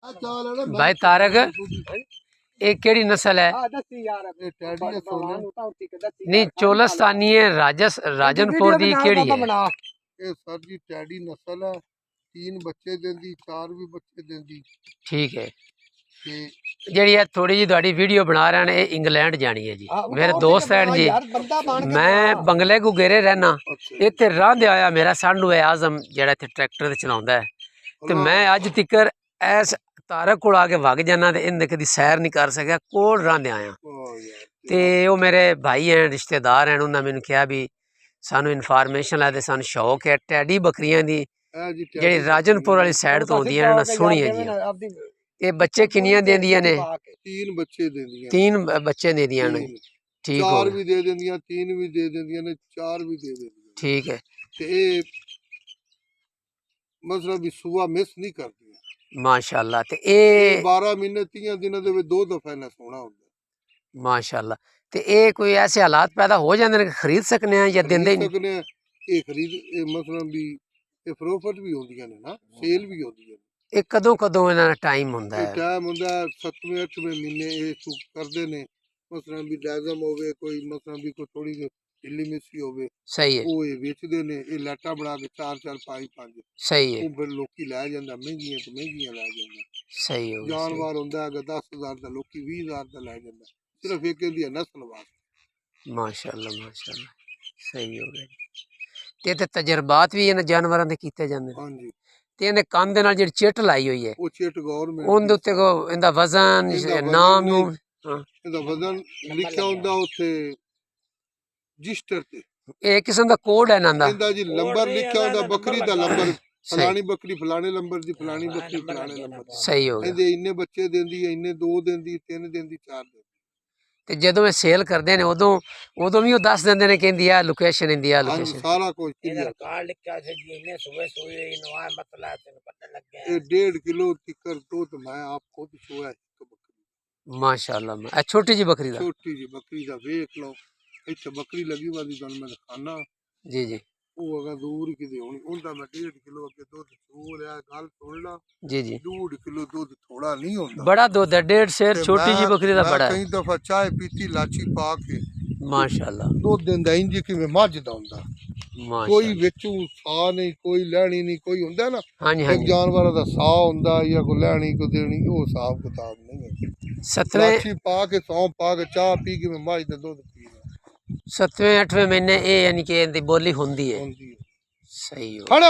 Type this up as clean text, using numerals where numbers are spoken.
भाई तारक ये केड़ी नस्ल है? नहीं चोलस्तानी है राजनपुर दी केड़ी है? ये सर जी टैडी नस्ल है, 3 बच्चे देंदी, 4 भी बच्चे देंदी। ठीक है जी है थोड़ी जी थोड़ी वीडियो बना रहे हैं इंग्लैंड जानी है जी मेरे दोस्त हैं जी मैं बंगले को गेरे रहना इतने रांधे आया मेरा सानू है आजम जेड़ा इतने ट्रैक्टर चलाਉਂਦਾ है तो मैं अज तिकर ऐस तारक को आके वग जाना तो इन्हें कभी सैर नहीं कर सकिया कोल रांधे आया तो वो मेरे भाई हैं रिश्तेदार हैं उन्होंने मैंने कहा भी सानू इन्फॉर्मेशन है तो सानू शौक है टैडी बकरियां दी जेड़ी राजनपुर वाली साइड तो होंदी है सोहनी है जी ये बच्चे किनियां देंदियां ने? 3 बच्चे देंदियां। 3 बच्चे दे दियां ने ठीक हो 4 भी दे देंदियां, 3 भी दे देंदियां ने, 4 भी दे देंदियां। ठीक है ते ए मतलब भी सुबह मिस नहीं करदियां माशाल्लाह ते ए 12 महीने 30 दिनों दे विच 2 दफा इन्हें सोना हुंदा माशाल्लाह ते ए कोई ऐसे हालात पैदा हो जांदे ने खरीद सकने हैं या देंदे ही नहीं? ए खरीद ए मतलब भी ए फरोख्त भी होंदियां ने ना सेल भी होंदी है। ਇਹ ਕਦੋਂ ਕਦੋਂ ਇਹਨਾਂ ਦਾ ਟਾਈਮ ਹੁੰਦਾ ਹੈ? ਟਾਈਮ ਹੁੰਦਾ 7ਵੇਂ 8ਵੇਂ ਮਹੀਨੇ ਇਹ ਸ਼ੁਰੂ ਕਰਦੇ ਨੇ ਮਸਲਾਂ ਵੀ ਲਾਜ਼ਮ ਹੋਵੇ ਕੋਈ ਮਸਲਾਂ ਵੀ ਕੋਈ ਥੋੜੀ ਢਿੱਲੀ ਮਿੱਸੀ ਹੋਵੇ ਸਹੀ ਹੈ ਉਹ ਇਹ ਵੇਚਦੇ ਨੇ ਇਹ ਲਾਟਾ ਬਣਾ ਕੇ 4 5 ਸਹੀ ਹੈ ਉਹ ਫਿਰ ਲੋਕੀ ਲੈ ਜਾਂਦਾ ਮਹਿੰਗੀਆਂ ਤੋਂ ਮਹਿੰਗੀਆਂ ਲੈ ਜਾਂਦਾ ਸਹੀ ਹੋ ਗਿਆ ਜਾਨਵਰ ਹੁੰਦਾ ਹੈਗਾ 10,000 ਦਾ ਲੋਕੀ 20,000 ਦਾ ਲੈ ਜਾਂਦਾ ਸਿਰਫ ਇੱਕ ਇਹਦੀ ਨਸਲ ਵਾਸਤੇ ਮਾਸ਼ਾਅੱਲਾ ਸਹੀ ਹੋ ਗਿਆ ਤੇ ਤਜਰਬਾਤ ਵੀ ਇਹਨਾਂ ਜਾਨਵਰਾਂ ਦੇ ਕੀਤੇ ਜਾਂਦੇ ਨੇ? ਹਾਂਜੀ ਤੇ ਇਹਨੇ ਕੰਨ ਦੇ ਨਾਲ ਜਿਹੜੀ ਚਿੱਟ ਲਾਈ ਹੋਈ ਹੈ ਉਹ ਚਿੱਟ ਗਵਰਨਮੈਂਟ ਉਹਦੇ ਉੱਤੇ ਕੋ ਇਹਦਾ ਵਜ਼ਨ ਨਾਮ ਨੂੰ ਇਹਦਾ ਵਜ਼ਨ ਲਿਖਿਆ ਹੁੰਦਾ ਉੱਥੇ ਰਜਿਸਟਰ ਤੇ ਇਹ ਕਿਸਮ ਦਾ ਕੋਡ ਹੈ ਇਹਨਾਂ ਦਾ ਇਹਦਾ ਜੀ ਨੰਬਰ ਲਿਖਿਆ ਹੁੰਦਾ ਬੱਕਰੀ ਦਾ ਨੰਬਰ ਫਲਾਣੀ ਬੱਕਰੀ ਫਲਾਣੇ ਨੰਬਰ ਦੀ ਫਲਾਣੀ ਬੱਕਰੀ ਫਲਾਣੇ ਨੰਬਰ ਦੀ ਸਹੀ ਹੋ ਗਿਆ ਇਹਦੇ ਇੰਨੇ ਬੱਚੇ ਦਿੰਦੀ ਹੈ ਇੰਨੇ 2 ਦਿੰਦੀ 3 ਦਿੰਦੀ 4 ਦਿੰਦੀ ਤੇ ਜਦੋਂ ਇਹ ਸੇਲ ਕਰਦੇ ਨੇ ਉਦੋਂ ਵੀ ਉਹ ਦੱਸ ਦਿੰਦੇ ਨੇ ਕਹਿੰਦੀ ਆ ਲੋਕੇਸ਼ਨ ਇੰਦੀ ਆ ਲੋਕੇਸ਼ਨ ਸਾਰਾ ਕੁਝ ਕਲੀਅਰ ਕਾਰਡ ਲਿਖਿਆ ਸੀ ਜੀ ਇਹਨੇ ਸਵੇਰੇ ਸੋਏ ਨਵਾਂ ਮਸਲਾ ਤੈਨੂੰ ਪਤਾ ਲੱਗਿਆ ਇਹ 1.5 ਕਿਲੋ ਤਿੱਕਰ ਦੁੱਧ ਮੈਂ ਆਪ ਖੁਦ ਸੋਇਆ ਇੱਕ ਬੱਕਰੀ ਮਾਸ਼ਾਅੱਲਾ ਇਹ ਛੋਟੀ ਜੀ ਬੱਕਰੀ ਦਾ ਛੋਟੀ ਜੀ ਬੱਕਰੀ ਦਾ ਵੇਖ ਲਓ ਇੱਥੇ ਬੱਕਰੀ ਲੱਗੀ ਵਾਦੀ ਤੁਹਾਨੂੰ ਮੈਂ ਦਿਖਾਣਾ ਜੀ ਜੀ ਉਹ ਅਗਾ ਦੂਰ ਕਿਤੇ ਹੋਣੀ ਉਹਦਾ ਮੈਂ 1.5 ਕਿਲੋ ਅੱਗੇ ਦੁੱਧ ਸੋ ਰਿਹਾ ਗੱਲ ਸੁਣ ਲਾ जी जी 1.5 ਕਿਲੋ ਦੁੱਧ ਥੋੜਾ ਨਹੀਂ ਹੁੰਦਾ बड़ा दूध है 1.5 शेर छोटी जी बकरी का बड़ा है ਕਈ ਦਫਾ ਚਾਹ ਪੀਤੀ ਲਾਚੀ ਪਾ ਕੇ माशाल्लाह ਦੁੱਧ ਦਿੰਦਾ ਇੰਜ ਕਿਵੇਂ ਮੱਝ ਦਾ ਹੁੰਦਾ ਕੋਈ माशाल्लाह ਵਿੱਚੋਂ ਸਾਹ ਨਹੀਂ ਕੋਈ ਲੈਣੀ ਨਹੀਂ ਕੋਈ ਹੁੰਦਾ ਨਾ हाँ जी हाँ ਇੱਕ जी ਜਾਨਵਰ ਦਾ ਸਾਹ ਹੁੰਦਾ ਜਾਂ ਕੋਈ ਲੈਣੀ ਕੋਈ ਦੇਣੀ ਉਹ ਹਿਸਾਬ ਕਿਤਾਬ ਨਹੀਂ ਹੈ 7वें ਲਾਚੀ ਪਾ ਕੇ ਸੌਂ ਪਾ ਕੇ ਚਾਹ ਪੀ ਕੇ ਮੈਂ ਮੱਝ ਦਾ ਦੁੱਧ ਪੀਣਾ 7वें 8वें महीने ये यानी कि इनकी बोली होंदी है ਹੁੰਦੀ ਹੈ सही हो ਖੜਾ